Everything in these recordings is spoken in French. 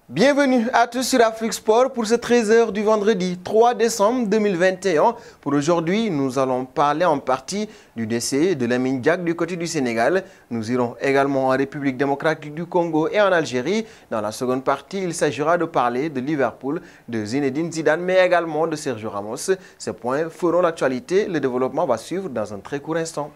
Bienvenue à tous sur Afrique Sport pour ce 13h du vendredi 3 décembre 2021. Pour aujourd'hui, nous allons parler en partie du décès de Lamine Diack du côté du Sénégal. Nous irons également en République démocratique du Congo et en Algérie. Dans la seconde partie, il s'agira de parler de Liverpool, de Zinedine Zidane, mais également de Sergio Ramos. Ces points feront l'actualité. Le développement va suivre dans un très court instant.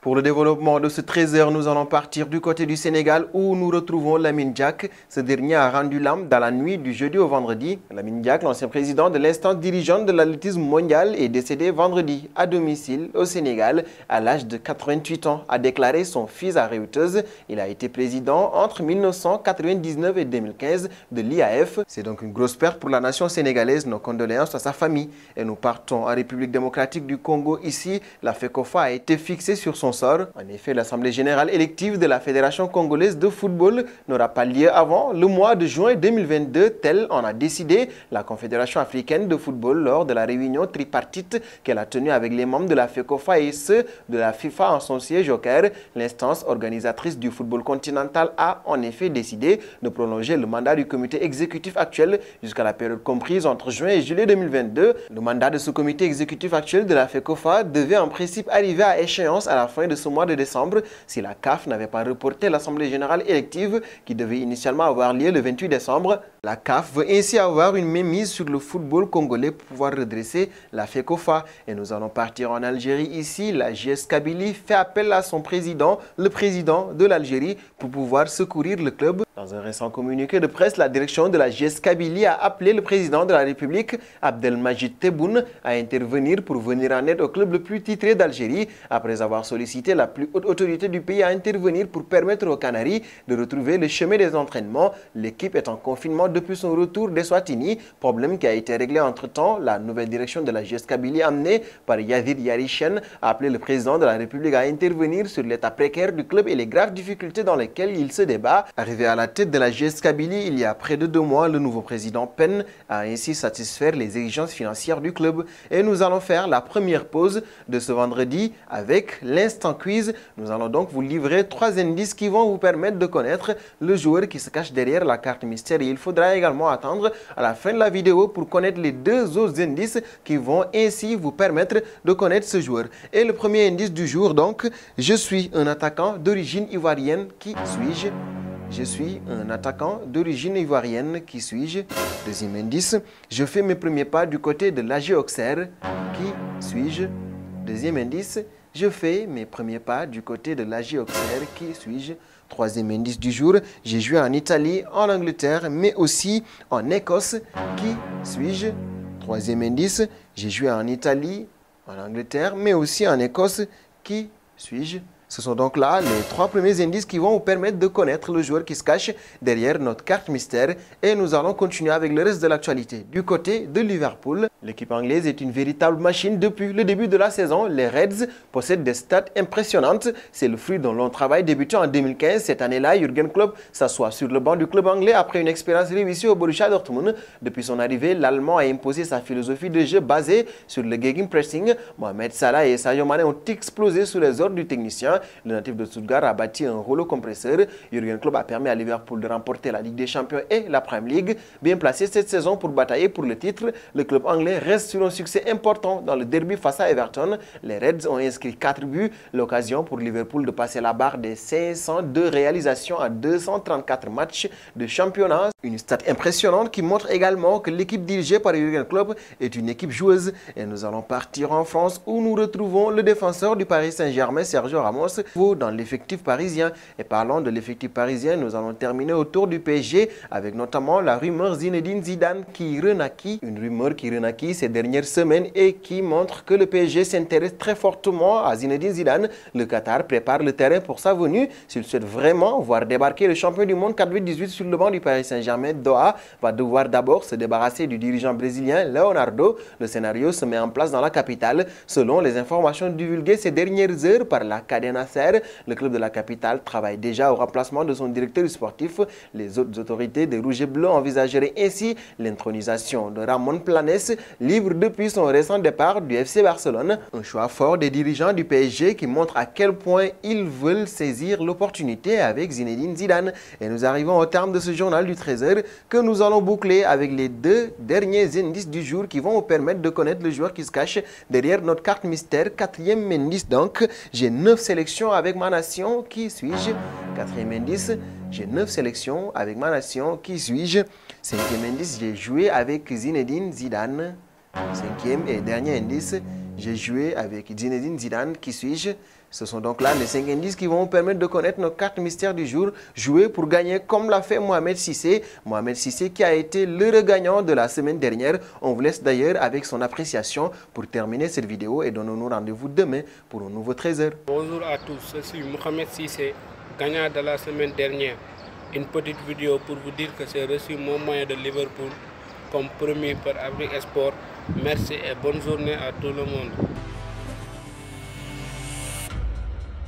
Pour le développement de ce 13h, nous allons partir du côté du Sénégal où nous retrouvons Lamine Diack. Ce dernier a rendu l'âme dans la nuit du jeudi au vendredi. Lamine Diack, l'ancien président de l'instance dirigeante de l'athlétisme mondial, est décédé vendredi à domicile au Sénégal à l'âge de 88 ans, a déclaré son fils à Reuters. Il a été président entre 1999 et 2015 de l'IAF. C'est donc une grosse perte pour la nation sénégalaise. Nos condoléances à sa famille. Et nous partons en République démocratique du Congo. Ici, la FECOFA a été fixée sur son sort. En effet, l'Assemblée générale élective de la Fédération congolaise de football n'aura pas lieu avant le mois de juin 2022, tel en a décidé la Confédération africaine de football lors de la réunion tripartite qu'elle a tenue avec les membres de la FECOFA et ceux de la FIFA en son siège au Caire. L'instance organisatrice du football continental a en effet décidé de prolonger le mandat du comité exécutif actuel jusqu'à la période comprise entre juin et juillet 2022. Le mandat de ce comité exécutif actuel de la FECOFA devait en principe arriver à échéance à la fin de ce mois de décembre si la CAF n'avait pas reporté l'Assemblée générale élective qui devait initialement avoir lieu le 28 décembre. La CAF veut ainsi avoir une mainmise sur le football congolais pour pouvoir redresser la FECOFA. Et nous allons partir en Algérie. Ici, la JS Kabylie fait appel à son président, le président de l'Algérie, pour pouvoir secourir le club. Dans un récent communiqué de presse, la direction de la JS Kabylie a appelé le président de la République, Abdelmajid Tebboune, à intervenir pour venir en aide au club le plus titré d'Algérie, après avoir sollicité la plus haute autorité du pays à intervenir pour permettre aux Canaries de retrouver le chemin des entraînements. L'équipe est en confinement depuis son retour d'Eswatini, problème qui a été réglé entre-temps. La nouvelle direction de la JS Kabylie, amenée par Yazid Yarichen, a appelé le président de la République à intervenir sur l'état précaire du club et les graves difficultés dans lesquelles il se débat. Arrivé à la tête de la JS Kabylie il y a près de 2 mois, le nouveau président Penn a ainsi satisfaire les exigences financières du club. Et nous allons faire la première pause de ce vendredi avec l'instant quiz. Nous allons donc vous livrer 3 indices qui vont vous permettre de connaître le joueur qui se cache derrière la carte mystère. Et il faudra également attendre à la fin de la vidéo pour connaître les 2 autres indices qui vont ainsi vous permettre de connaître ce joueur. Et le premier indice du jour donc, je suis un attaquant d'origine ivoirienne. Qui suis-je? Je suis un attaquant d'origine ivoirienne. Qui suis-je? Deuxième indice, je fais mes premiers pas du côté de l'AG Auxerre. Qui suis-je? Deuxième indice, je fais mes premiers pas du côté de l'AG Auxerre. Qui suis-je? Troisième indice du jour, j'ai joué en Italie, en Angleterre, mais aussi en Écosse. Qui suis-je? Troisième indice, j'ai joué en Italie, en Angleterre, mais aussi en Écosse. Qui suis-je? Ce sont donc là les 3 premiers indices qui vont vous permettre de connaître le joueur qui se cache derrière notre carte mystère. Et nous allons continuer avec le reste de l'actualité. Du côté de Liverpool, l'équipe anglaise est une véritable machine depuis le début de la saison. Les Reds possèdent des stats impressionnantes. C'est le fruit d'un long travail débuté en 2015. Cette année-là, Jürgen Klopp s'assoit sur le banc du club anglais après une expérience réussie au Borussia Dortmund. Depuis son arrivée, l'Allemand a imposé sa philosophie de jeu basée sur le gegenpressing. Mohamed Salah et Sadio Mané ont explosé sous les ordres du technicien. Le natif de Stuttgart a bâti un rouleau compresseur. Jürgen Klopp a permis à Liverpool de remporter la Ligue des Champions et la Premier League. Bien placé cette saison pour batailler pour le titre, le club anglais reste sur un succès important dans le derby face à Everton. Les Reds ont inscrit 4 buts, l'occasion pour Liverpool de passer la barre des 502 réalisations à 234 matchs de championnat. Une stat impressionnante qui montre également que l'équipe dirigée par Jürgen Klopp est une équipe joueuse. Et nous allons partir en France où nous retrouvons le défenseur du Paris Saint-Germain, Sergio Ramos, dans l'effectif parisien. Et parlant de l'effectif parisien, nous allons terminer autour du PSG avec notamment la rumeur Zinedine Zidane qui renaquit. Une rumeur qui renaquit ces dernières semaines et qui montre que le PSG s'intéresse très fortement à Zinedine Zidane. Le Qatar prépare le terrain pour sa venue. S'il souhaite vraiment voir débarquer le champion du monde 4-8-18 sur le banc du Paris Saint-Germain, Doha va devoir d'abord se débarrasser du dirigeant brésilien Leonardo. Le scénario se met en place dans la capitale selon les informations divulguées ces dernières heures par la cadena Nasser. Le club de la capitale travaille déjà au remplacement de son directeur sportif. Les autres autorités des Rouges et Bleus envisageraient ainsi l'intronisation de Ramon Planes, libre depuis son récent départ du FC Barcelone. Un choix fort des dirigeants du PSG qui montre à quel point ils veulent saisir l'opportunité avec Zinedine Zidane. Et nous arrivons au terme de ce journal du 13h que nous allons boucler avec les 2 derniers indices du jour qui vont vous permettre de connaître le joueur qui se cache derrière notre carte mystère. 4e indice donc, j'ai 9 sélections avec ma nation, qui suis-je? 4e indice, j'ai 9 sélections avec ma nation, qui suis-je? 5e indice, j'ai joué avec Zinedine Zidane. 5e et dernier indice, j'ai joué avec Zinedine Zidane, qui suis-je? Ce sont donc là les 5 indices qui vont vous permettre de connaître nos cartes mystères du jour. Jouer pour gagner comme l'a fait Mohamed Cissé. Mohamed Cissé qui a été le gagnant de la semaine dernière. On vous laisse d'ailleurs avec son appréciation pour terminer cette vidéo et donnons-nous rendez-vous demain pour un nouveau 13h. Bonjour à tous, je suis Mohamed Cissé, gagnant de la semaine dernière. Une petite vidéo pour vous dire que j'ai reçu mon moyen de Liverpool comme promis par Afrique Sport. Merci et bonne journée à tout le monde.